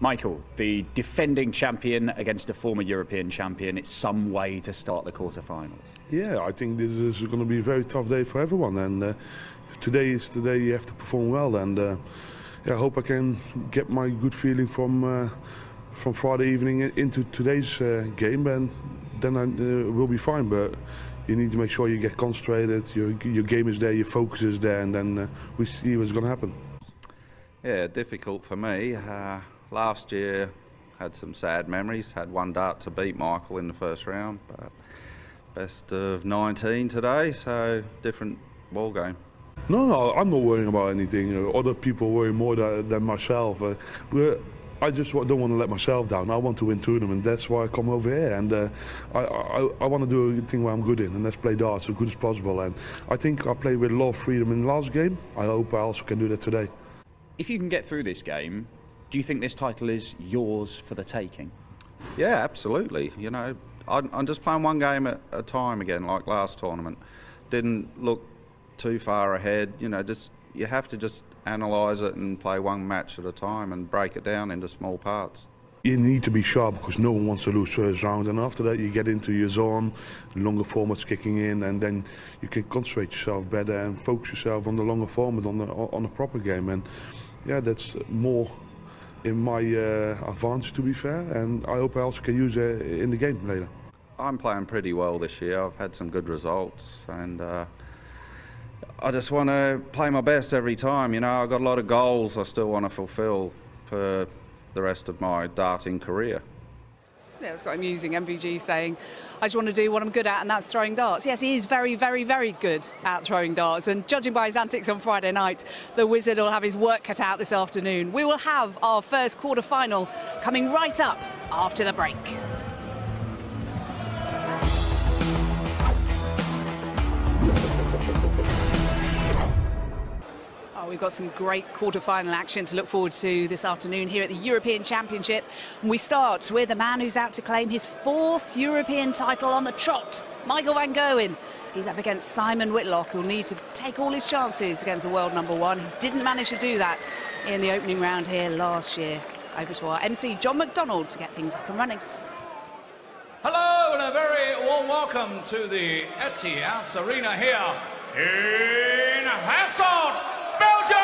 Michael, the defending champion against a former European champion, it's some way to start the quarter-finals. Yeah, I think this is going to be a very tough day for everyone, and today is the day you have to perform well, and yeah, I hope I can get my good feeling from Friday evening into today's game, and then I will be fine. But you need to make sure you get concentrated, your game is there, your focus is there, and then we see what's going to happen. Yeah, difficult for me. Last year had some sad memories, had one dart to beat Michael in the first round, but best of 19 today, so different ball game. No, I'm not worrying about anything. Other people worry more than myself. I just don't want to let myself down. I want to win tournament. That's why I come over here, and I want to do a thing where I'm good in, and that's play darts as good as possible. And I think I played with a lot of freedom in the last game. I hope I also can do that today. If you can get through this game, do you think this title is yours for the taking? Yeah, absolutely. You know, I'm just playing one game at a time again, like last tournament. Didn't look too far ahead. You know, you have to just analyse it and play one match at a time and break it down into small parts. You need to be sharp because no one wants to lose first round, and after that you get into your zone, longer formats kicking in, and then you can concentrate yourself better and focus yourself on the longer format, on a proper game. And yeah, that's more in my advantage, to be fair, and I hope I also can use it in the game later. I'm playing pretty well this year. I've had some good results, and I just want to play my best every time. You know, I've got a lot of goals I still want to fulfil for the rest of my darting career. Yeah, it was quite amusing, MVG saying, I just want to do what I'm good at, and that's throwing darts. Yes, he is very, very, very good at throwing darts, and judging by his antics on Friday night, the Wizard will have his work cut out this afternoon. We will have our first quarter-final coming right up after the break. We've got some great quarter-final action to look forward to this afternoon here at the European Championship. And we start with a man who's out to claim his 4th European title on the trot, Michael van Gerwen. He's up against Simon Whitlock, who'll need to take all his chances against the world #1. He didn't manage to do that in the opening round here last year. Over to our MC, John McDonald, to get things up and running. Hello and a very warm welcome to the Ethias Arena here in Hasselt, Belgium!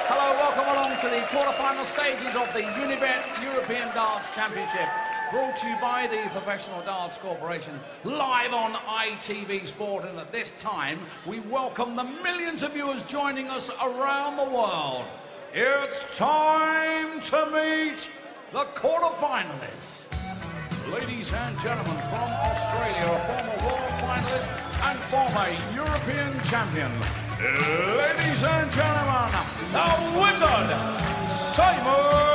Hello, welcome along to the quarter-final stages of the Unibet European Darts Championship, brought to you by the Professional Darts Corporation, live on ITV Sport. And at this time, we welcome the millions of viewers joining us around the world. It's time to meet the quarter-finalists. Ladies and gentlemen, from Australia, a former world finalist and former European champion. Ladies and gentlemen, the Wizard, Simon!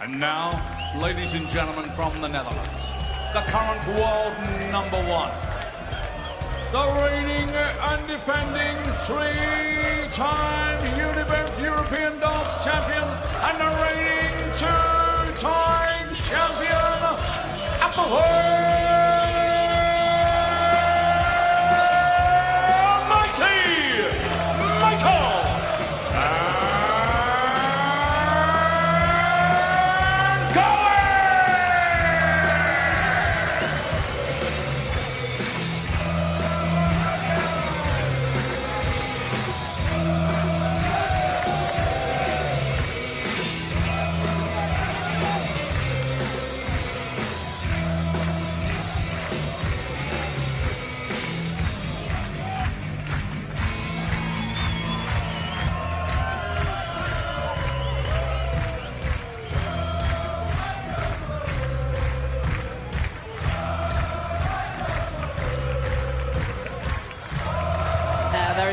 And now, ladies and gentlemen from the Netherlands, the current world #1, the reigning and defending 3-time Unibet European Darts champion and the reigning 2-time champion of the world, mighty Michael!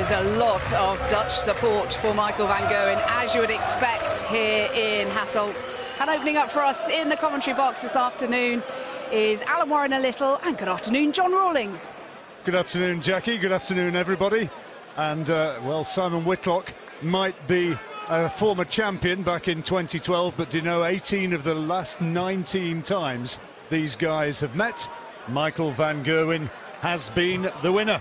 There's a lot of Dutch support for Michael van Gerwen, as you would expect here in Hasselt. And opening up for us in the commentary box this afternoon is Alan Warren-a-Little, and good afternoon, John Rawling. Good afternoon, Jackie. Good afternoon, everybody. And, well, Simon Whitlock might be a former champion back in 2012, but do you know, 18 of the last 19 times these guys have met, Michael van Gerwen has been the winner.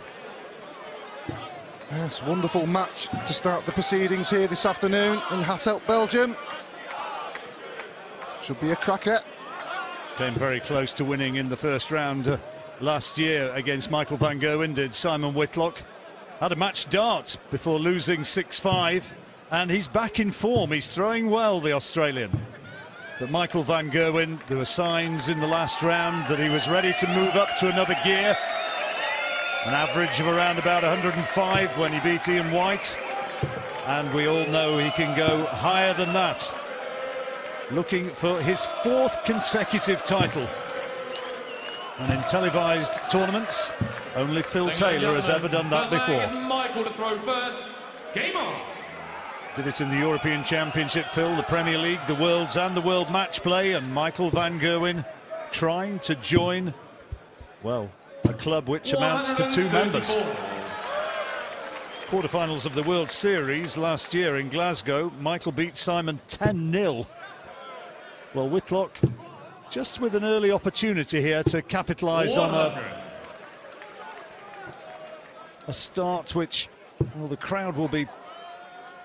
Yes, wonderful match to start the proceedings here this afternoon in Hasselt, Belgium. Should be a cracker. Came very close to winning in the first round last year against Michael van Gerwen, did Simon Whitlock. Had a match dart before losing 6-5, and he's back in form. He's throwing well, the Australian. But Michael van Gerwen, there were signs in the last round that he was ready to move up to another gear. An average of around about 105 when he beat Ian White. And we all know he can go higher than that. Looking for his 4th consecutive title. And in televised tournaments, only Phil Taylor has ever done that before. Michael to throw first. Game on. Did it in the European Championship, Phil, the Premier League, the Worlds and the World Match Play, and Michael van Gerwen trying to join, well, a club which amounts to 2 members. Quarterfinals of the World Series last year in Glasgow, Michael beat Simon 10-0. Well, Whitlock just with an early opportunity here to capitalise on a start which, well, the crowd will be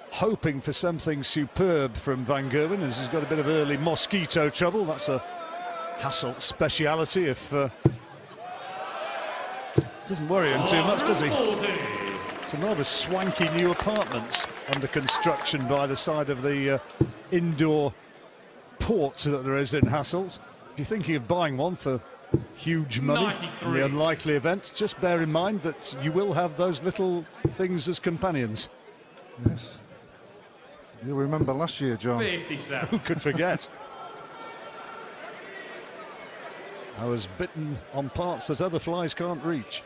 hoping for something superb from van Gerwen, as he's got a bit of early mosquito trouble. That's a Hasselt speciality. If doesn't worry him too much, does he? Some rather swanky new apartments under construction by the side of the indoor port that there is in Hasselt. If you're thinking of buying one for huge money in the unlikely event, just bear in mind that you will have those little things as companions. Yes. You'll remember last year, John. 57. Who could forget? I was bitten on parts that other flies can't reach.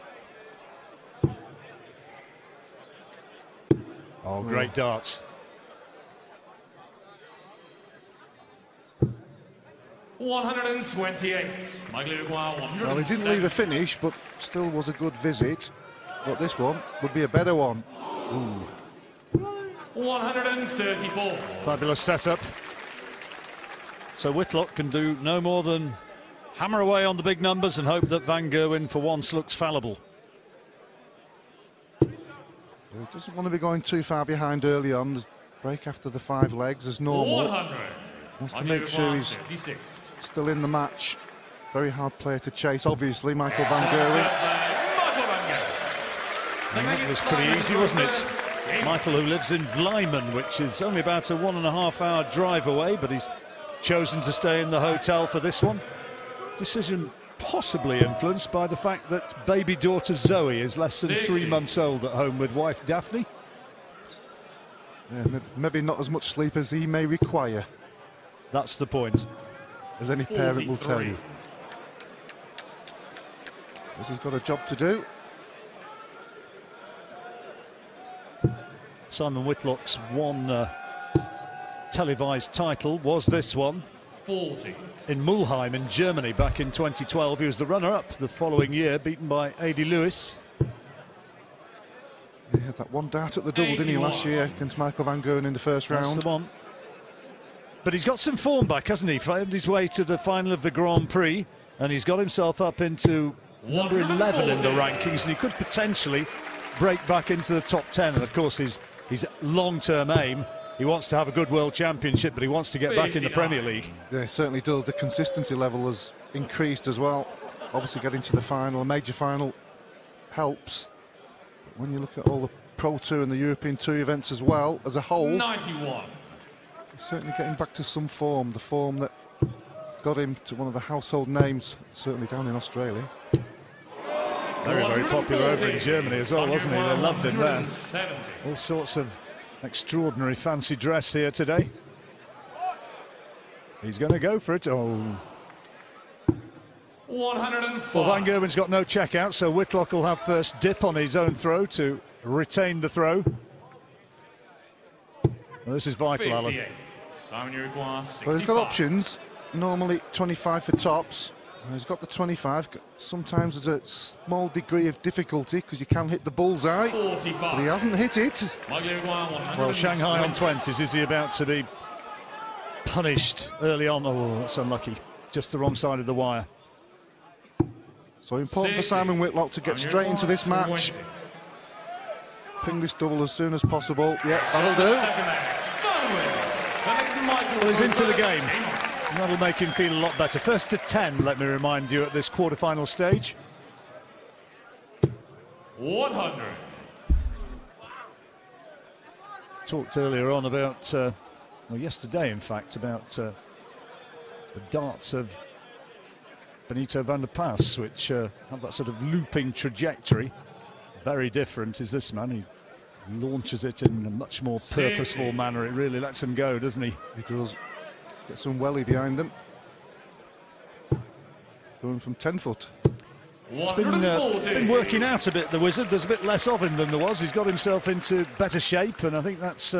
Oh, great darts. $128. Well, he didn't leave a finish, but still was a good visit. But this one would be a better one. Ooh. 134. Fabulous setup. So Whitlock can do no more than hammer away on the big numbers and hope that van Gerwen for once looks fallible. He doesn't want to be going too far behind early on. The break after the 5 legs as normal. 100. Wants to make sure he's still in the match. Very hard player to chase, obviously, Michael van Gerwen. That was pretty easy, wasn't it? Michael, who lives in Vlijmen, which is only about a 1.5-hour drive away, but he's chosen to stay in the hotel for this one. Decision possibly influenced by the fact that baby daughter Zoe is less than 3 months old at home with wife Daphne. Yeah, maybe not as much sleep as he may require. That's the point. As any parent will tell you. This has got a job to do. Simon Whitlock's one televised title was this one. 40. In Mulheim in Germany back in 2012. He was the runner-up the following year, beaten by A.D. Lewis. He had that one dart at the double, didn't he, last year against Michael van Gerwen in the first round. That's the one. But he's got some form back, hasn't he? Found his way to the final of the Grand Prix, and he's got himself up into number 11 in the rankings, and he could potentially break back into the top 10. And of course, his long-term aim, he wants to have a good World Championship, but he wants to get back in the Premier League. Yeah, it certainly does. The consistency level has increased as well. Obviously, getting to the final, a major final, helps. But when you look at all the Pro Tour and the European Tour events as well, as a whole, 91. He's certainly getting back to some form, the form that got him to one of the household names, certainly down in Australia. Very, very popular over in Germany as well, wasn't he? They loved him there. All sorts of extraordinary fancy dress here today. He's going to go for it. Oh. 105. Well, van Gerwen's got no check out, so Whitlock will have first dip on his own throw to retained the throw. Well, this is vital, Alan. Well, he's got options. Normally 25 for tops. He's got the 25. Sometimes there's a small degree of difficulty because you can hit the bullseye, but he hasn't hit it. Well, Shanghai on 20s. Is he about to be punished early on? Oh, that's unlucky. Just the wrong side of the wire. So important for Simon Whitlock to get straight into this match. Ping this double as soon as possible. Yeah, that'll do. Well, he's into the game. That'll make him feel a lot better. First to 10, let me remind you, at this quarter-final stage. 100. Talked earlier on about, well, yesterday, in fact, about the darts of Benito van der Pas, which have that sort of looping trajectory. Very different is this man. He launches it in a much more purposeful manner. It really lets him go, doesn't he? He does. Get some welly behind him. Throwing from 10 foot. It's been working out a bit, the Wizard. There's a bit less of him than there was. He's got himself into better shape, and I think that's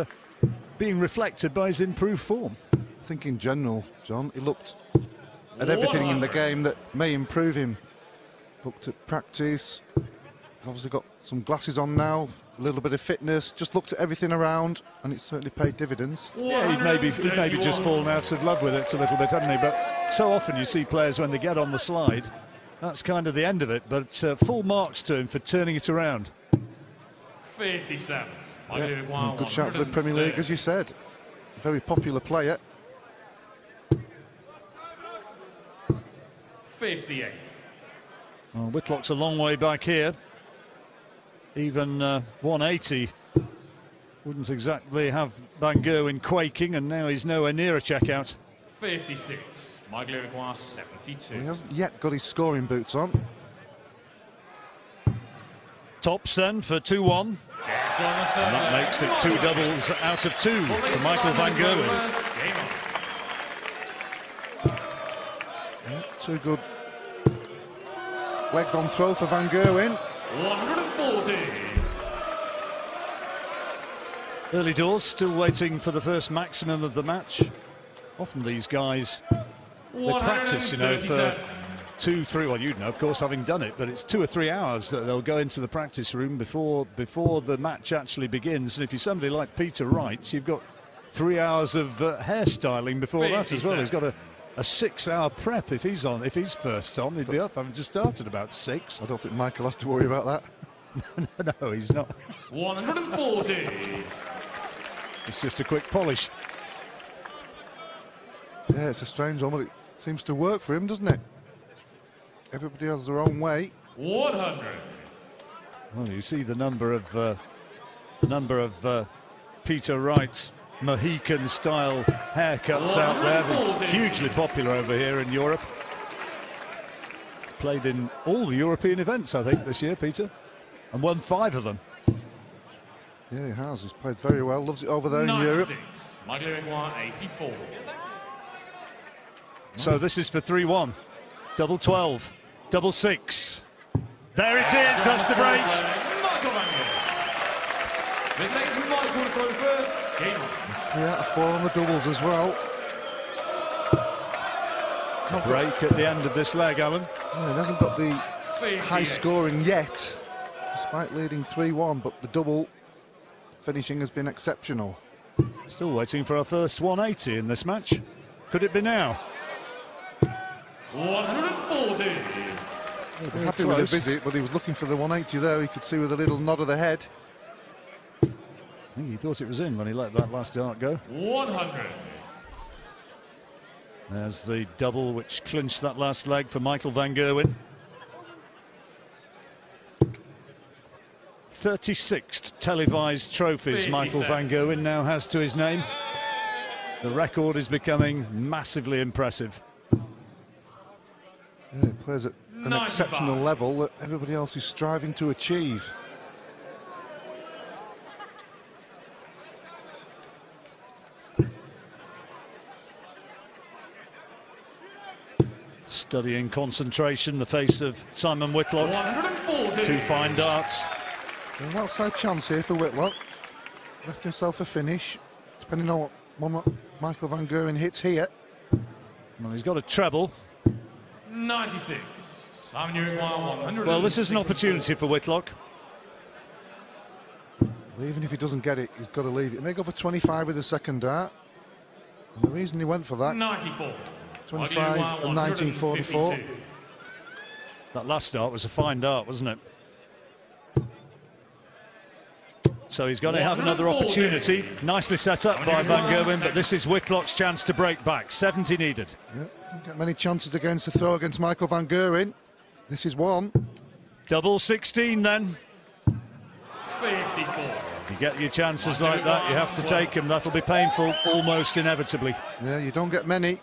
being reflected by his improved form. I think in general, John, he looked at everything in the game that may improve him. Looked at practice. He's obviously got some glasses on now. A little bit of fitness, just looked at everything around, and it's certainly paid dividends. Yeah, he'd maybe just fallen out of love with it a little bit, hadn't he? But so often you see players, when they get on the slide, that's kind of the end of it. But full marks to him for turning it around. 57. Yeah, good shout for the Premier League, as you said. Very popular player. 58. Well, Whitlock's a long way back here. Even 180 wouldn't exactly have Van Gerwen quaking, and now he's nowhere near a checkout. 56. Michael Iroquois, 72. Well, he hasn't yet got his scoring boots on. Tops then for 2-1. And that makes it 2 doubles out of 2 for Michael Van Gerwen. Yeah, 2 good legs on throw for Van Gerwen. 140. Early doors, still waiting for the first maximum of the match. Often these guys, they practice, you know, for 2-3, well, you'd know, of course, having done it, but it's 2 or 3 hours that they'll go into the practice room before the match actually begins. And if you're somebody like Peter Wright, you've got 3 hours of hairstyling before that as well. He's got a 6-hour prep if he's first on. He'd be up having just started about 6. I don't think Michael has to worry about that. No, he's not. 140. It's just a quick polish. Yeah, it's a strange one, but it seems to work for him, doesn't it? Everybody has their own way. 100. Well, you see the number of Peter Wright's Mohican-style haircuts out there. It's hugely popular over here in Europe. Played in all the European events, I think, this year, Peter, and won 5 of them. Yeah, he has. He's played very well. Loves it over there in Europe. Michael Iroquois, 84. So this is for 3-1. Double 12. Double 6. There it is. That's the break. Michael Van Gerwen. The name for Michael to throw first. Game on. 3 out of 4 on the doubles as well. Break at the end of this leg, Alan. Yeah, he hasn't got the high scoring yet, despite leading 3-1, but the double finishing has been exceptional. Still waiting for our first 180 in this match. Could it be now? 140. Yeah, happy with the visit, but he was looking for the 180 there. He could see with a little nod of the head. I think he thought it was in when he let that last dart go. 100. There's the double which clinched that last leg for Michael Van Gerwen. 36th televised trophies Michael Van Gerwen now has to his name. The record is becoming massively impressive. Yeah, he plays at an exceptional level that everybody else is striving to achieve. Studying concentration, the face of Simon Whitlock. 140. 2 fine darts. An outside chance here for Whitlock. Left himself a finish, depending on what Michael van Gerwen hits here. Well, he's got a treble. 96. Well, this is an opportunity for Whitlock. Well, even if he doesn't get it, he's got to leave it. He may go for 25 with the second dart. And the reason he went for that, 94. 25 and 1944. That last dart was a fine dart, wasn't it? So he's going to have another opportunity. Nicely set up by van Gerwen, but this is Whitlock's chance to break back. 70 needed. Yeah, don't get many chances against the throw against Michael van Gerwen. This is one. Double 16 then. 54. You get your chances like that, you have to take them. That'll be painful, almost inevitably. Yeah, you don't get many.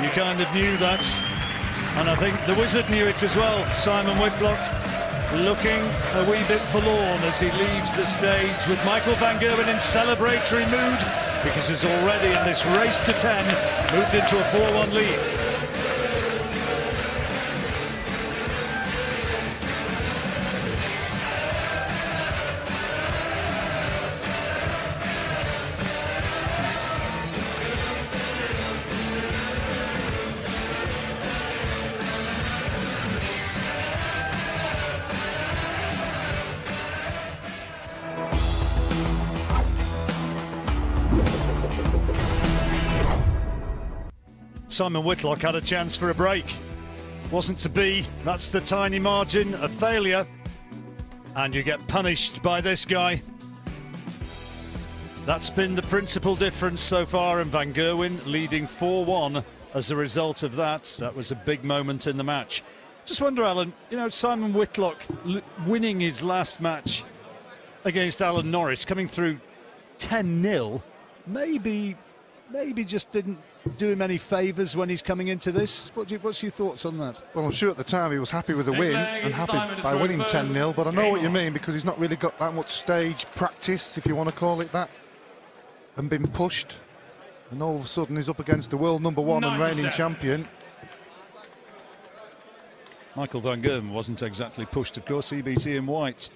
You kind of knew that. And I think the wizard knew it as well. Simon Whitlock looking a wee bit forlorn as he leaves the stage with Michael van Gerwen in celebratory mood, because he's already in this race to 10 moved into a 4-1 lead. Simon Whitlock had a chance for a break. Wasn't to be. That's the tiny margin of failure. And you get punished by this guy. That's been the principal difference so far, and van Gerwen leading 4-1 as a result of that. That was a big moment in the match. Just wonder, Alan, you know, Simon Whitlock winning his last match against Alan Norris, coming through 10-0, maybe just didn't do him any favours when he's coming into this. What's your thoughts on that? Well, I'm sure at the time he was happy with the win and happy by winning 10-0, but I know what you mean, because he's not really got that much stage practice, if you want to call it that, and been pushed, and all of a sudden he's up against the world #1 and reigning champion. Michael van Gerwen wasn't exactly pushed, of course. He beat Ian White.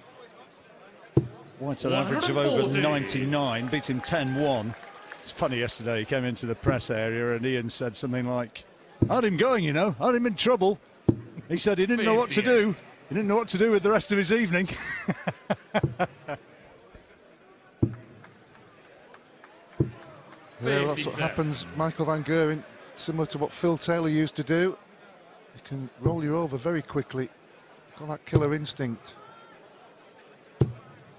White had an average of over 99, beat him 10-1. It's funny, yesterday he came into the press area and Ian said something like, "Had him going, you know, had him in trouble." He said he didn't know what to do. He didn't know what to do with the rest of his evening. Yeah, that's what happens. Michael van Gerwen, similar to what Phil Taylor used to do. He can roll you over very quickly. Got that killer instinct.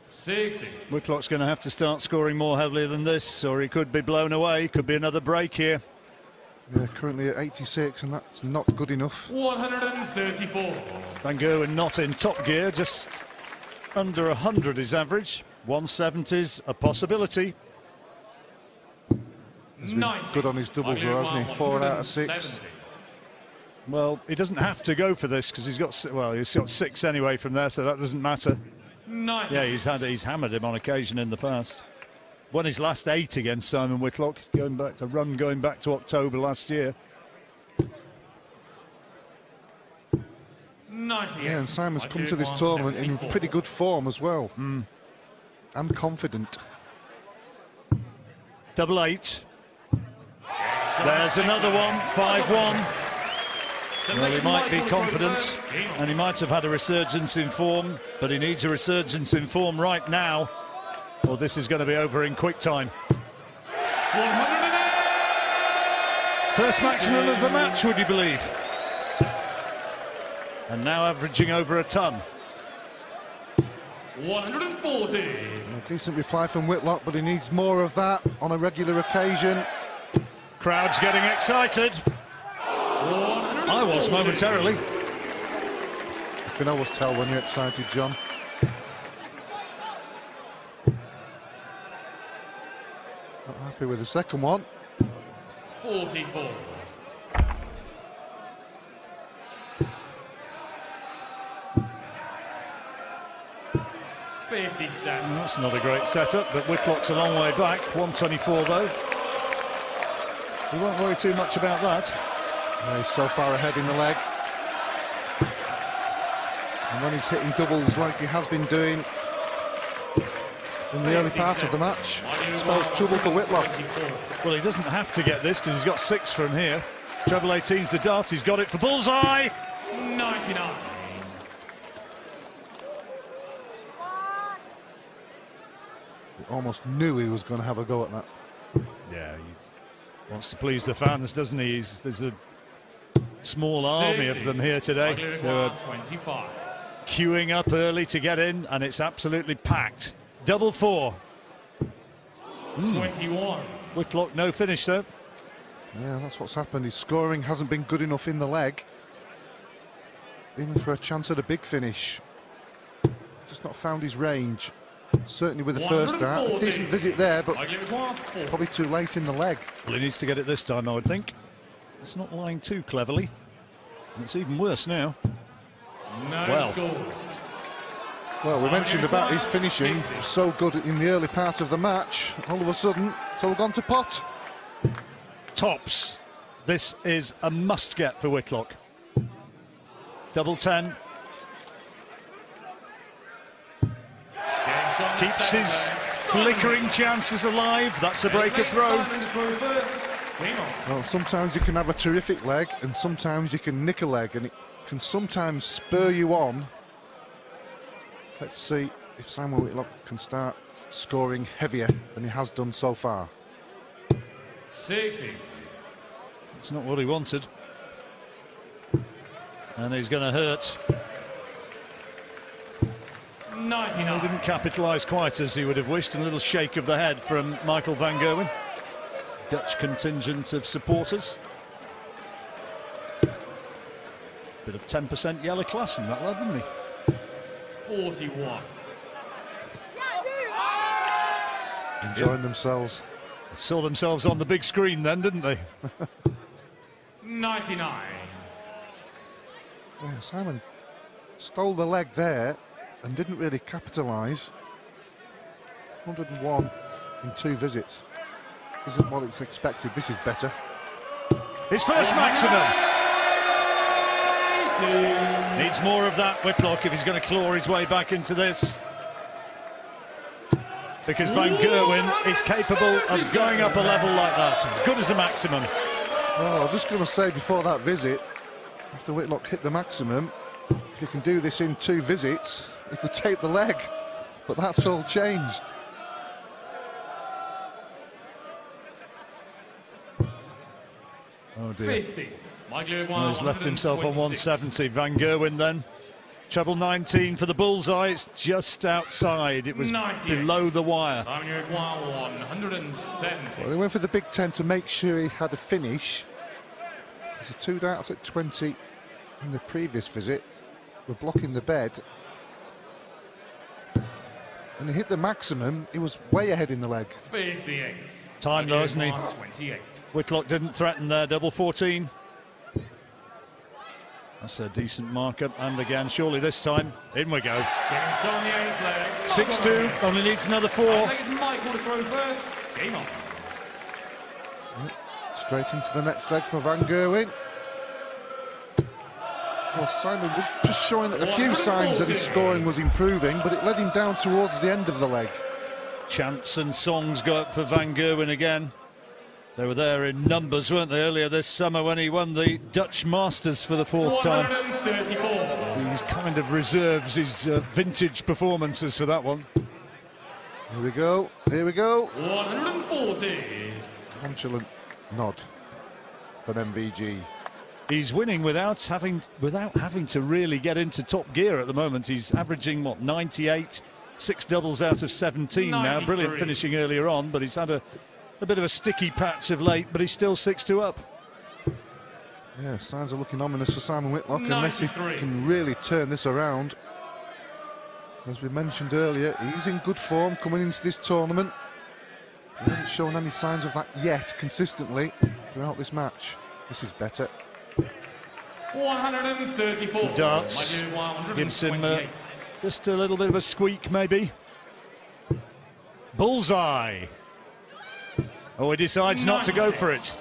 60. Whitlock's going to have to start scoring more heavily than this, or he could be blown away. Could be another break here. Yeah, currently at 86, and that's not good enough. 134. Van Gerwen not in top gear, just under 100 is average. 170's a possibility. He's been good on his doubles, though, hasn't he? 4 out of 6. Well, he doesn't have to go for this because he's got 6 anyway from there, so that doesn't matter. 96. Yeah, he's hammered him on occasion in the past. Won his last 8 against Simon Whitlock, going back to October last year. 98. Yeah, and Simon's come to this tournament in pretty good form as well, and confident. Double 8. There's another one, 5-1. Well, he might be confident, and he might have had a resurgence in form, but he needs a resurgence in form right now, or this is going to be over in quick time. 108. First maximum of the match, would you believe? And now averaging over a ton. 140. A decent reply from Whitlock, but he needs more of that on a regular occasion. Crowd's getting excited. I was momentarily. You can always tell when you're excited, John. Not happy with the second one. 44. That's not a great setup, but Whitlock's a long way back. 124 though. We won't worry too much about that. He's so far ahead in the leg. And when he's hitting doubles like he has been doing in the early part of the match, spells trouble for Whitlock. Well, he doesn't have to get this because he's got 6 from here. Treble 18's the dart, he's got it for bullseye. 99. He almost knew he was going to have a go at that. Yeah, he wants to please the fans, doesn't he? There's a small army of them here today. They're queuing up early to get in, and it's absolutely packed. Double 4. 21. Whitlock, no finish though. Yeah, that's what's happened. His scoring hasn't been good enough in the leg, even for a chance at a big finish. Just not found his range. Certainly with the first dart, a decent visit there, but probably too late in the leg. Well, he needs to get it this time, I would think. It's not lying too cleverly. And it's even worse now. Well, we mentioned about his finishing, so good in the early part of the match. All of a sudden, it's all gone to pot. Tops. This is a must-get for Whitlock. Double 10. Keeps his flickering chances alive. That's a breaker throw. Well, sometimes you can have a terrific leg, and sometimes you can nick a leg, and it can sometimes spur you on. Let's see if Simon Whitlock can start scoring heavier than he has done so far. 60. It's not what he wanted. And he's going to hurt. 99. He didn't capitalise quite as he would have wished. A little shake of the head from Michael van Gerwen. Dutch contingent of supporters. Bit of 10% yellow class in that lad, didn't he? 41. Enjoying themselves. Saw themselves on the big screen then, didn't they? 99. Yeah, Simon stole the leg there and didn't really capitalise. 101 in 2 visits. Isn't what it's expected. This is better. His first maximum. Needs more of that, Whitlock, if he's going to claw his way back into this. Because van Gerwen is capable of going up a level like that, as good as a maximum. Well, I was just going to say before that visit, after Whitlock hit the maximum, if you can do this in 2 visits, he could take the leg. But that's all changed. Oh dear. 50. Well, he's left himself on 170. Van Gerwen then. Treble 19 for the bullseye. It's just outside. It was 98. Below the wire. 170. Well, he went for the Big 10 to make sure he had a finish. There's 2 darts at 20 in the previous visit. We're blocking the bed. And he hit the maximum. He was way ahead in the leg. 58. Time though, isn't he? 28. Whitlock didn't threaten there. Double 14. That's a decent markup, and again, surely this time, in we go. 6-2, only needs another 4. Michael to throw first. Game on. Straight into the next leg for van Gerwen. Well, Simon was just showing a few signs that his scoring was improving, but it led him down towards the end of the leg. Chants and songs go up for van Gerwen again. They were there in numbers, weren't they, earlier this summer when he won the Dutch Masters for the 4th time. 134. He kind of reserves his vintage performances for that one. Here we go, here we go. 140. Nonchalant nod for MVG. He's winning without having to really get into top gear at the moment. He's averaging, what, 98, 6 doubles out of 17 now. 93. Brilliant finishing earlier on, but he's had a bit of a sticky patch of late, but he's still 6-2 up. Yeah, signs are looking ominous for Simon Whitlock 93. unless he can really turn this around. As we mentioned earlier, he's in good form coming into this tournament. He hasn't shown any signs of that yet consistently throughout this match. This is better. 134. The darts gives him just a little bit of a squeak, maybe. Bullseye. Oh, he decides not to go for it.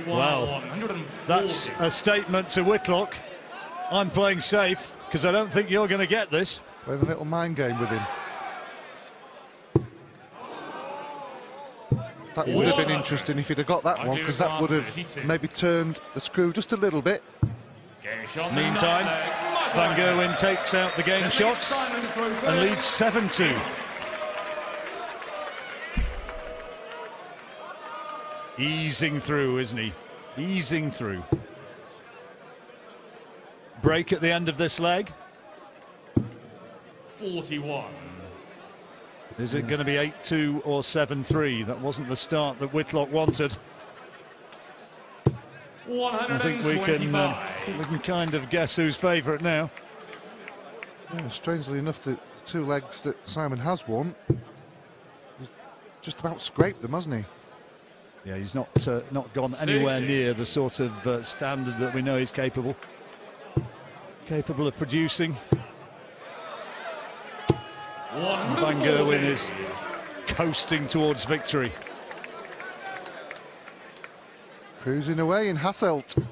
Well, that's a statement to Whitlock. I'm playing safe. because I don't think you're going to get this. Playing a little mind game with him. That would have been interesting if he'd have got that one, because that would have maybe turned the screw just a little bit. Meantime, Van Gerwen takes out the game shot and leads 7-2. Easing through, isn't he? Easing through. Break at the end of this leg. 41. Is it going to be 8-2 or 7-3? That wasn't the start that Whitlock wanted. I think we can kind of guess who's favourite now. Yeah, strangely enough, the two legs that Simon has won, he's just about scraped them, hasn't he? Yeah, he's not gone anywhere near the sort of standard that we know he's capable of producing. Van Gerwen is coasting towards victory. Cruising away in Hasselt.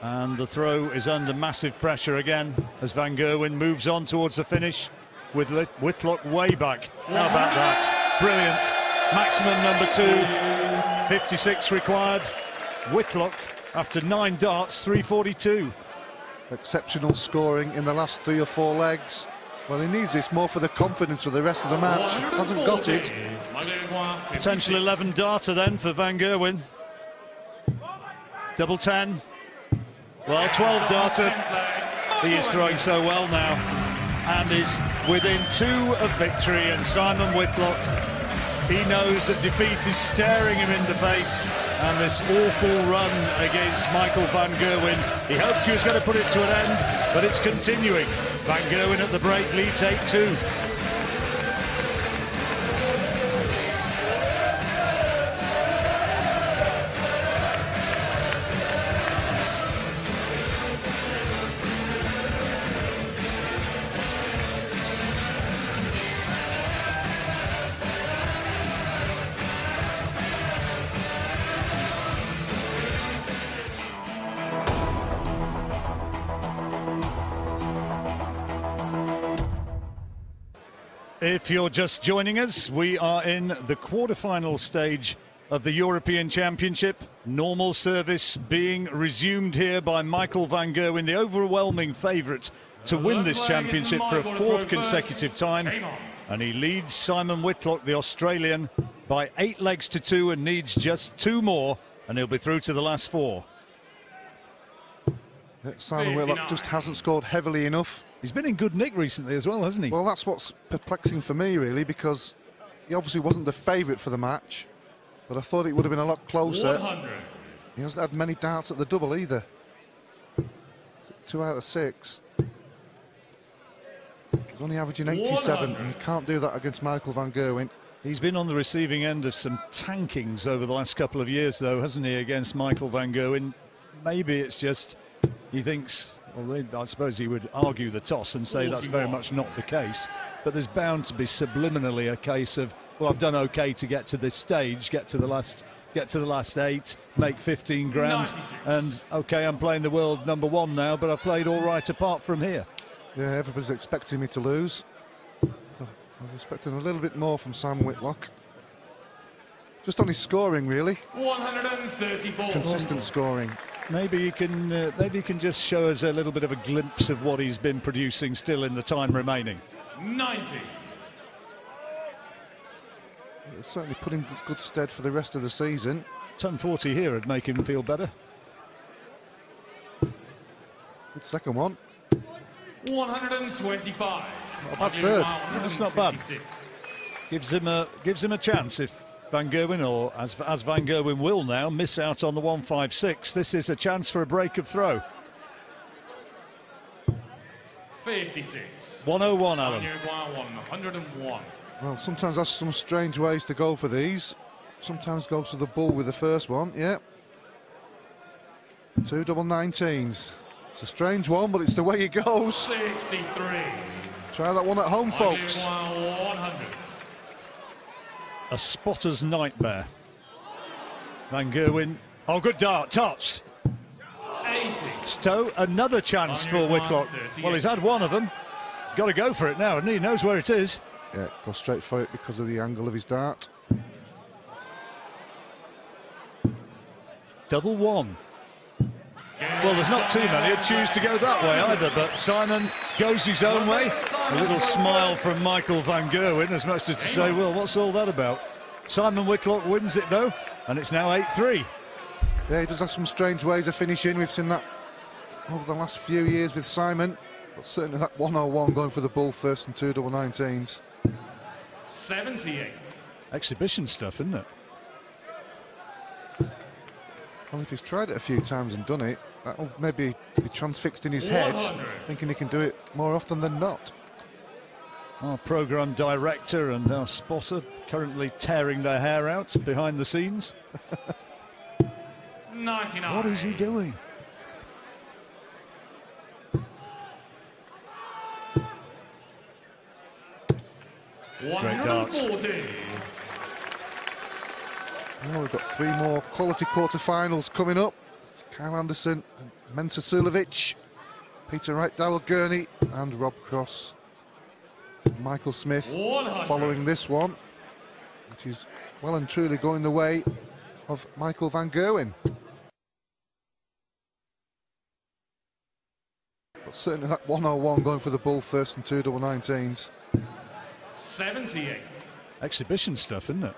And the throw is under massive pressure again as Van Gerwen moves on towards the finish with Whitlock way back. How about that? Brilliant. Maximum number 2. 56 required. Whitlock, after 9 darts, 342. Exceptional scoring in the last 3 or 4 legs. Well, he needs this more for the confidence for the rest of the match. Hasn't got it. Potential 11 darter then for Van Gerwen. Double 10. Well, 12 darter. He is throwing so well now and is within 2 of victory. And Simon Whitlock, he knows that defeat is staring him in the face. And this awful run against Michael Van Gerwen, he hoped he was going to put it to an end, but it's continuing. Van Gerwen at the break leads 8-2. If you're just joining us, we are in the quarter-final stage of the European Championship. Normal service being resumed here by Michael Van Gerwen, the overwhelming favourite to win this championship for a 4th consecutive time. And he leads Simon Whitlock, the Australian, by 8 legs to 2 and needs just 2 more, and he'll be through to the last 4. Simon Whitlock just hasn't scored heavily enough. He's been in good nick recently as well, hasn't he? Well, that's what's perplexing for me, really, because he obviously wasn't the favourite for the match, but I thought it would have been a lot closer. 100. He hasn't had many darts at the double either. 2 out of 6. He's only averaging 87, and you can't do that against Michael Van Gerwen. He's been on the receiving end of some tankings over the last couple of years, though, hasn't he, against Michael Van Gerwen? Maybe it's just he thinks... Well, I suppose he would argue the toss and say that's very much not the case. But there's bound to be subliminally a case of, well, I've done okay to get to this stage, get to the last 8, make 15 grand, 96. and okay, I'm playing the world #1 now, but I've played all right apart from here. Yeah, everybody's expecting me to lose. I was expecting a little bit more from Simon Whitlock. Just on his scoring, really. 134. Consistent scoring. Maybe you can just show us a little bit of a glimpse of what he's been producing still in the time remaining. 90. It's certainly put him good stead for the rest of the season. Ton 40 here would make him feel better. Good second one. 125. Not a bad third. That's not bad. Gives him a chance if Van Gerwen, or as Van Gerwen will now, miss out on the 156. This is a chance for a break of throw. 56. 101, Alan. 101. Well, sometimes that's some strange ways to go for these. Sometimes go to the bull with the first one, yeah. 2 double 19s. It's a strange one, but it's the way it goes. 63. Try that one at home, folks. 100. A spotter's nightmare. Van Gerwen Oh, good dart, tops. 80. Stowe, another chance for Whitlock. Well, he's had one of them. He's got to go for it now, and he knows where it is. Yeah, go straight for it because of the angle of his dart. Double one. Well, there's not too many who choose to go that way either, but Simon goes his own way. A little smile from Michael van Gerwen, as much as to say, well, what's all that about? Simon Whitlock wins it, though, and it's now 8-3. Yeah, he does have some strange ways of finishing. We've seen that over the last few years with Simon. But certainly that 101 going for the bull first and 2 double 19s. 78. Exhibition stuff, isn't it? Well, if he's tried it a few times and done it, that'll maybe be transfixed in his head, 100. thinking he can do it more often than not. Our programme director and our spotter currently tearing their hair out behind the scenes. 99. What is he doing? Great darts. 140. Now we've got 3 more quality quarter-finals coming up. Kyle Anderson, Mensa Sulovic, Peter Wright, Darrell Gurney and Rob Cross. Michael Smith 100. following this one, which is well and truly going the way of Michael van Gerwen. But certainly that 101 going for the bull first and 2 double 19s. 78. Exhibition stuff, isn't it?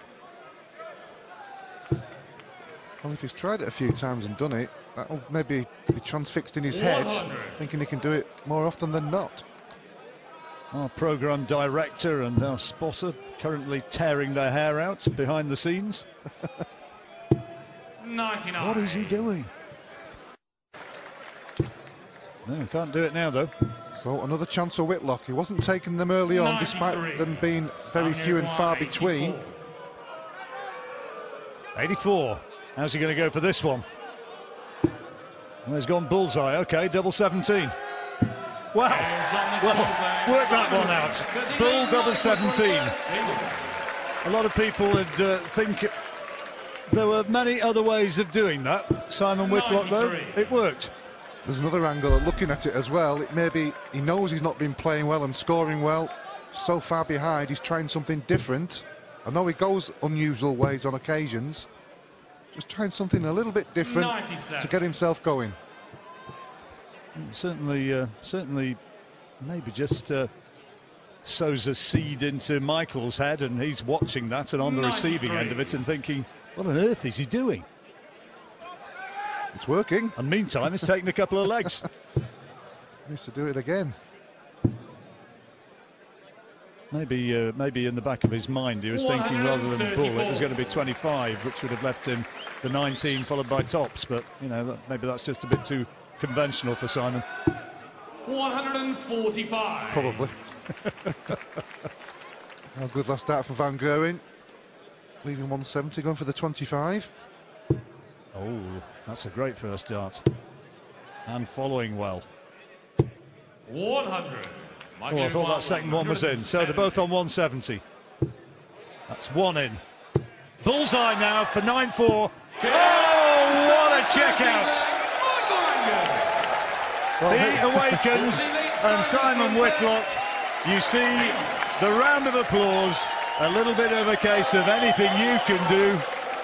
Well, if he's tried it a few times and done it, that'll maybe be transfixed in his head, 100. thinking he can do it more often than not. Our programme director and our spotter currently tearing their hair out behind the scenes. 99. What is he doing? No, can't do it now, though. So another chance for Whitlock. He wasn't taking them early on, 93. despite them being very few and far between. 84. How's he going to go for this one? Well, he's gone bullseye. OK, double 17. Wow. Well, work that one out. Bull double 17. A lot of people would think there were many other ways of doing that. Simon Whitlock, though, it worked. There's another angle of looking at it as well. It may be he knows he's not been playing well and scoring well. So far behind, he's trying something different. I know he goes unusual ways on occasions. Just trying something a little bit different 97. to get himself going. Certainly, maybe just sows a seed into Michael's head, and he's watching that and on the receiving end of it and thinking, what on earth is he doing? It's working. And meantime, it's taken a couple of legs. Needs to do it again. Maybe in the back of his mind, he was thinking rather than bull, it was going to be 25, which would have left him the 19 followed by tops. But, you know, maybe that's just a bit too conventional for Simon. 145. Probably. Oh, good last start for Van Gerwen. Leaving 170, going for the 25. Oh, that's a great first dart. And following well. 100. Oh, I thought that second one was in. So they're both on 170. That's one in. Bullseye now for 9-4. Oh, what a check out. He awakens, and Simon Whitlock, you see the round of applause, a little bit of a case of anything you can do.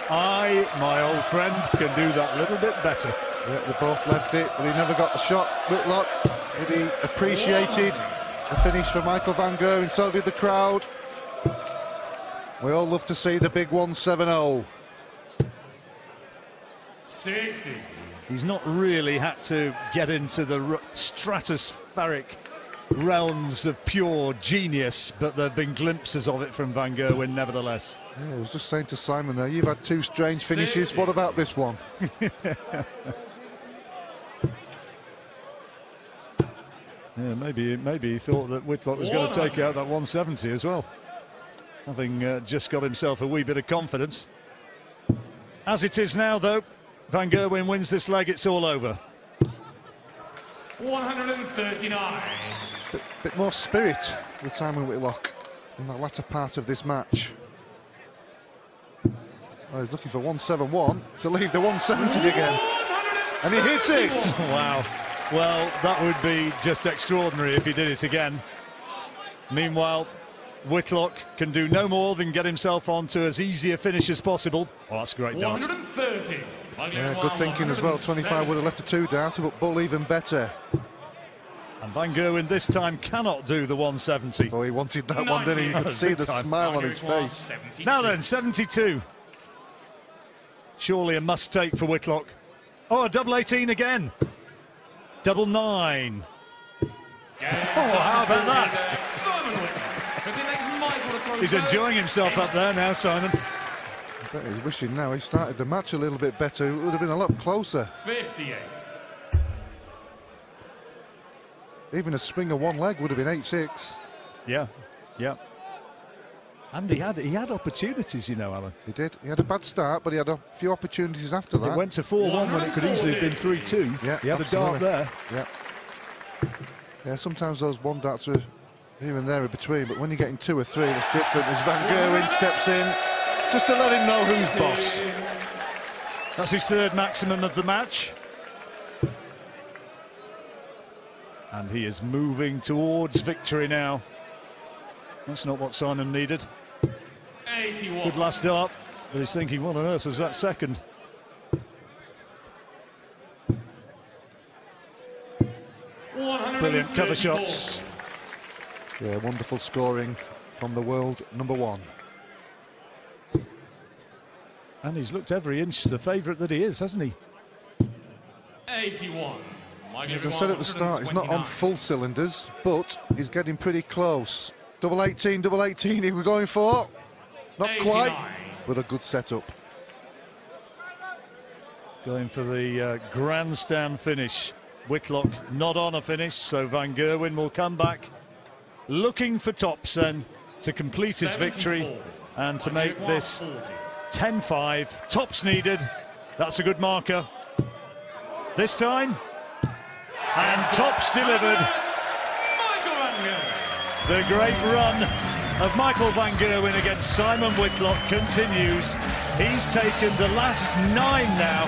I, my old friend, can do that little bit better. Yeah, they both left it, but he never got the shot. Whitlock, but he appreciated the finish for Michael van Gerwen, so did the crowd. We all love to see the big 170. 60. He's not really had to get into the stratospheric realms of pure genius, but there have been glimpses of it from Van Gerwen nevertheless. Yeah, I was just saying to Simon there, you've had two strange finishes, what about this one? Yeah, maybe he thought that Whitlock was going to take out that 170 as well, having just got himself a wee bit of confidence. As it is now, though, Van Gerwen wins this leg, it's all over. 139. Bit more spirit with Simon Whitlock in the latter part of this match. Oh, he's looking for 171 to leave the 170 again. And he hits it! Wow. Well, that would be just extraordinary if he did it again. Meanwhile, Whitlock can do no more than get himself onto as easy a finish as possible. Oh, that's a great dart. 130. Yeah, good thinking as well. 25 would have left a 2 darter, but Bull even better. And Van Gerwen this time cannot do the 170. Oh, he wanted that one, didn't he? You could see the smile on his face. Now then, 72. Surely a must-take for Whitlock. Oh, a double 18 again. Double 9. Oh, how about that? He's enjoying himself up there now, Simon. I bet he's wishing now he started the match a little bit better. It would have been a lot closer. 58. Even a swing of one leg would have been 8-6. Yeah, yeah. And he had opportunities, you know, Alan. He did. He had a bad start, but he had a few opportunities after that. It went to 4-1 when it could easily have been 3-2. Yeah, he had absolutely. a dart there. Yeah. Yeah, sometimes those one darts are here and there in between, but when you're getting 2 or 3, it's different. As Van Gerwen steps in, just to let him know who's boss. That's his 3rd maximum of the match. And he is moving towards victory now. That's not what Simon needed. 81. Good last dart, but he's thinking, what on earth was that second? Brilliant cover shots. Yeah, wonderful scoring from the world #1. And he's looked every inch the favourite that he is, hasn't he? 81. As I said at the start, he's not on full cylinders, but he's getting pretty close. Double 18, double 18 he was going for. Not 89. quite, but a good setup. Going for the grandstand finish. Whitlock not on a finish, so Van Gerwen will come back looking for tops then to complete his victory and to make this 10-5. Tops needed. That's a good marker. This time, and tops delivered. The great run of Michael Van Gerwen against Simon Whitlock continues. He's taken the last 9 now,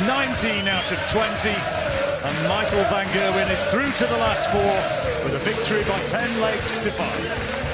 19 out of 20, and Michael Van Gerwen is through to the last 4 with a victory by 10 legs to 5.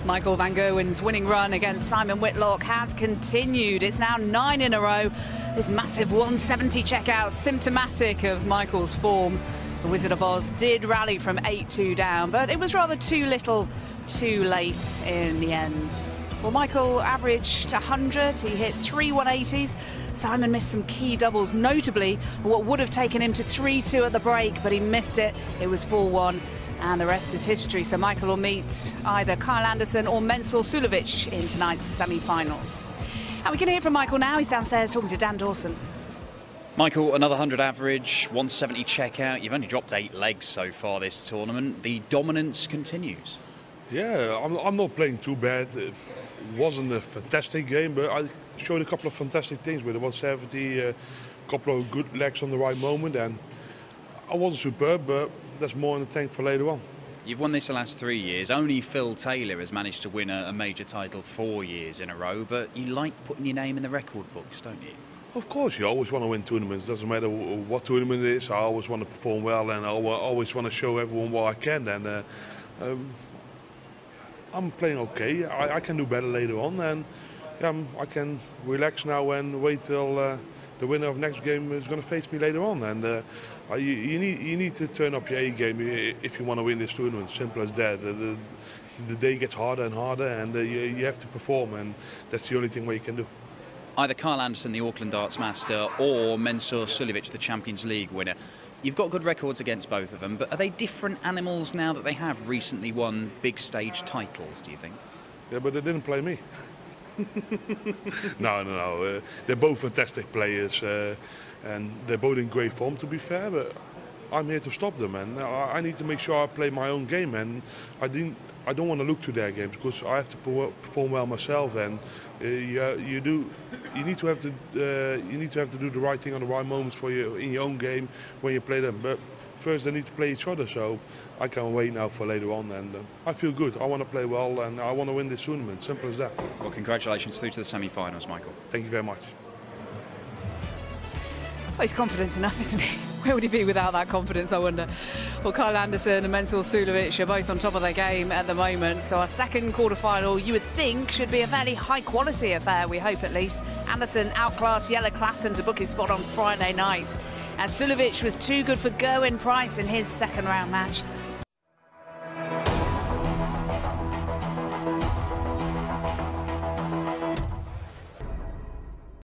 Michael Van Gerwen's winning run against Simon Whitlock has continued. It's now 9 in a row. This massive 170 checkout, symptomatic of Michael's form. The Wizard of Oz did rally from 8-2 down, but it was rather too little, too late in the end. Well, Michael averaged 100. He hit 3 180s. Simon missed some key doubles, notably what would have taken him to 3-2 at the break, but he missed it. It was 4-1. And the rest is history, so Michael will meet either Kyle Anderson or Mensur Suljovic in tonight's semi-finals. And we can hear from Michael now. He's downstairs talking to Dan Dawson. Michael, another 100 average, 170 checkout. You've only dropped 8 legs so far this tournament. The dominance continues. Yeah, I'm not playing too bad. It wasn't a fantastic game, but I showed a couple of fantastic things with the 170, a couple of good legs on the right moment, and I wasn't superb, but that's more in the tank for later on. You've won this the last 3 years. Only Phil Taylor has managed to win a major title 4 years in a row, but you like putting your name in the record books, don't you? Of course, you always want to win tournaments. Doesn't matter what tournament it is. I always want to perform well, and I always want to show everyone what I can. And I'm playing okay. I can do better later on, and I can relax now and wait till the winner of next game is going to face me later on. And you need to turn up your A game if you want to win this tournament. Simple as that. The day gets harder and harder, and you have to perform, and that's the only thing what you can do. either Kyle Anderson, the Auckland Darts Master, or Mensur Suljovic, the Champions League winner. You've got good records against both of them, but are they different animals now that they have recently won big stage titles, do you think? Yeah, but they didn't play me. No. They're both fantastic players, and they're both in great form, to be fair, but I'm here to stop them, and I need to make sure I play my own game, and I don't want to look to their games because I have to perform well myself, and you need to have to do the right thing on the right moments for you in your own game when you play them. But first they need to play each other, so I can't wait now for later on, and I feel good. I want to play well, and I want to win this tournament. Simple as that. Well, congratulations through to the semi-finals, Michael. Thank you very much. Well, he's confident enough, isn't he? Where would he be without that confidence, I wonder? Well, Kyle Anderson and Mensur Suljovic are both on top of their game at the moment. So our second quarter-final, you would think, should be a fairly high-quality affair, we hope at least. Anderson outclassed Jelle Klaassen to book his spot on Friday night. And Suljovic was too good for Gerwen Price in his second round match.